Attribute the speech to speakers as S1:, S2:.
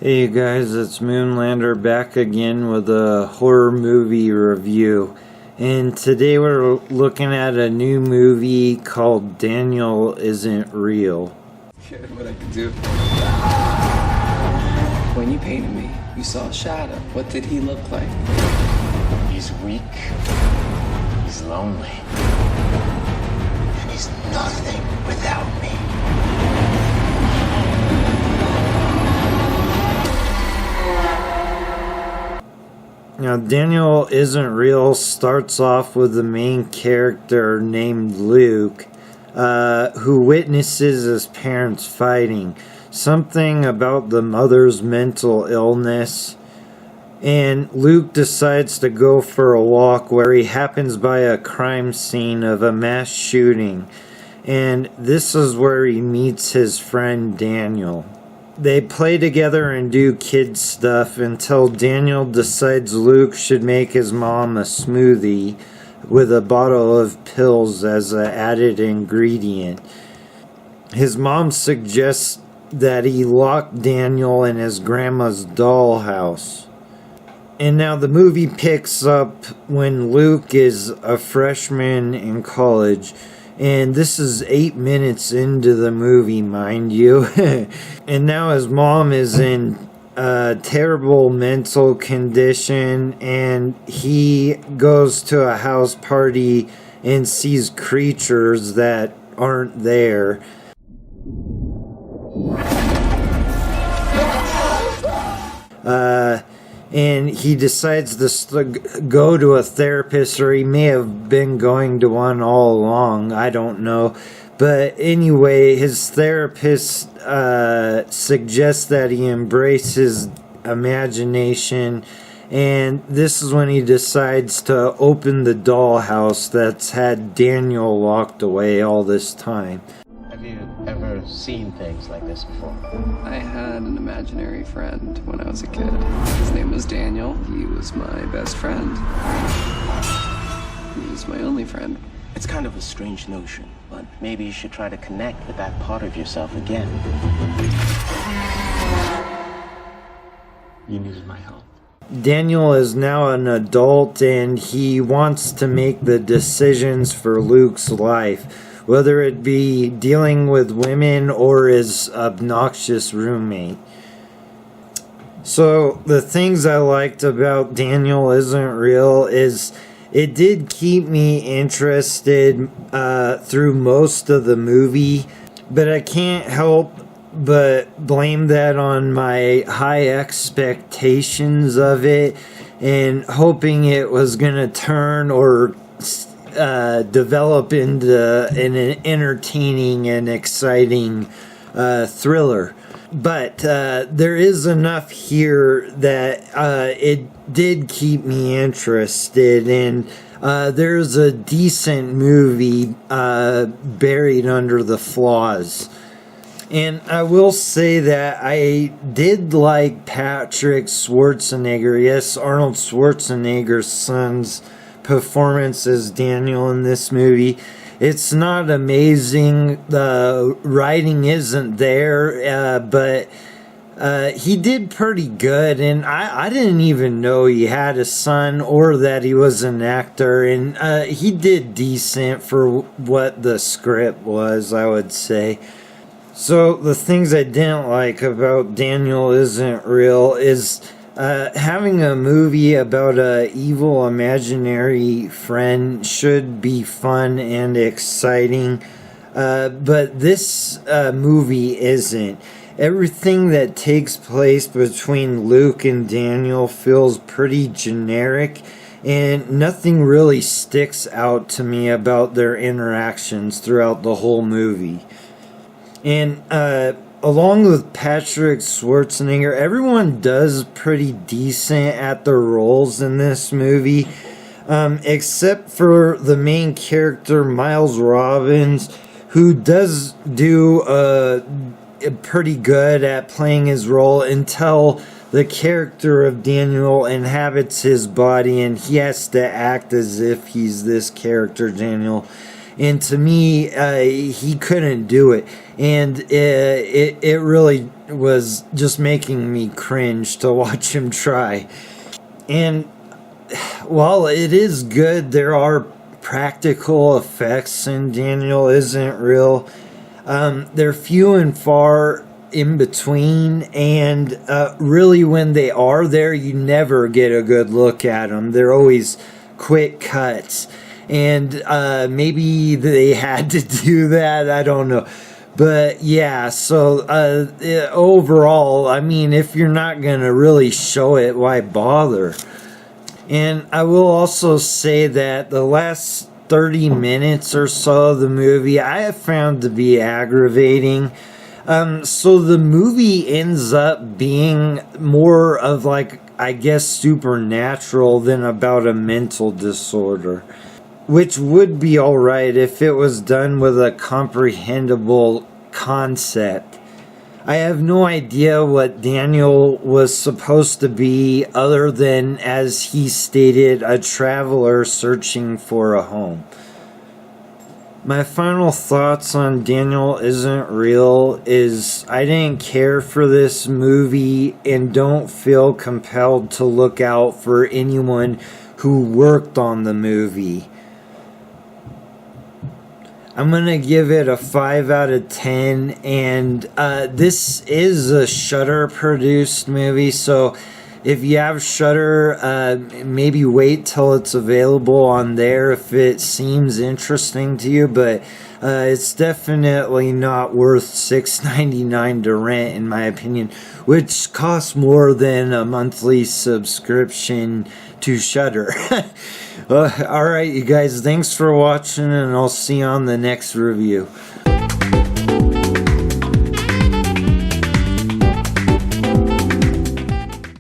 S1: Hey you guys, it's Moonlander back again with a horror movie review. And today we're looking at a new movie called Daniel Isn't Real.
S2: What I could do. When you painted me, you saw a shadow. What did he look like?
S3: He's weak. He's lonely. And he's nothing without me.
S1: Now, Daniel Isn't Real starts off with the main character named Luke, who witnesses his parents fighting. Something about the mother's mental illness. And Luke decides to go for a walk where he happens by a crime scene of a mass shooting. And this is where he meets his friend Daniel. They play together and do kid stuff until Daniel decides Luke should make his mom a smoothie with a bottle of pills as an added ingredient. His mom suggests that he lock Daniel in his grandma's dollhouse. And now the movie picks up when Luke is a freshman in college. And this is 8 minutes into the movie, mind you. And now his mom is in a terrible mental condition. And he goes to a house party and sees creatures that aren't there. And he decides to go to a therapist, or he may have been going to one all along. I don't know. But anyway, his therapist suggests that he embrace his imagination. And this is when he decides to open the dollhouse that's had Daniel locked away all this time.
S3: Have you ever seen things like this before?
S2: I had an imaginary friend when I was a kid. His name was Daniel. He was my best friend. He was my only friend.
S3: It's kind of a strange notion, but maybe you should try to connect with that part of yourself again. You needed my help.
S1: Daniel is now an adult and he wants to make the decisions for Luke's life, whether it be dealing with women or his obnoxious roommate. So the things I liked about Daniel Isn't Real is it did keep me interested through most of the movie, but I can't help but blame that on my high expectations of it and hoping it was going to turn or develop into an entertaining and exciting thriller. But there is enough here that it did keep me interested, and there's a decent movie buried under the flaws. And I will say that I did like Patrick Schwarzenegger, yes, Arnold Schwarzenegger's son's performance as Daniel in this movie. It's not amazing. The writing isn't there, but he did pretty good. And I didn't even know he had a son or that he was an actor. And he did decent for what the script was, I would say. So the things I didn't like about Daniel Isn't Real is having a movie about a evil imaginary friend should be fun and exciting, but this movie isn't. Everything that takes place between Luke and Daniel feels pretty generic, and nothing really sticks out to me about their interactions throughout the whole movie. And along with Patrick Schwarzenegger, everyone does pretty decent at their roles in this movie, except for the main character, Miles Robbins, who does do pretty good at playing his role until the character of Daniel inhabits his body and he has to act as if he's this character, Daniel. And to me, he couldn't do it. And it really was just making me cringe to watch him try. And while it is good, there are practical effects in Daniel Isn't Real. They're few and far in between, and really when they are there, you never get a good look at them. They're always quick cuts, and maybe they had to do that, I don't know. But yeah, so overall, I mean, if you're not gonna really show it, why bother? And I will also say that the last 30 minutes or so of the movie I have found to be aggravating. So the movie ends up being more of, like, I guess, supernatural than about a mental disorder, which would be alright if it was done with a comprehensible concept. I have no idea what Daniel was supposed to be other than, as he stated, a traveler searching for a home. My final thoughts on Daniel Isn't Real is I didn't care for this movie and don't feel compelled to look out for anyone who worked on the movie. I'm going to give it a 5 out of 10, and this is a Shudder produced movie, so if you have Shudder, maybe wait till it's available on there if it seems interesting to you, but it's definitely not worth $6.99 to rent, in my opinion, which costs more than a monthly subscription to Shudder. Alright, you guys, thanks for watching, and I'll see you on the next review.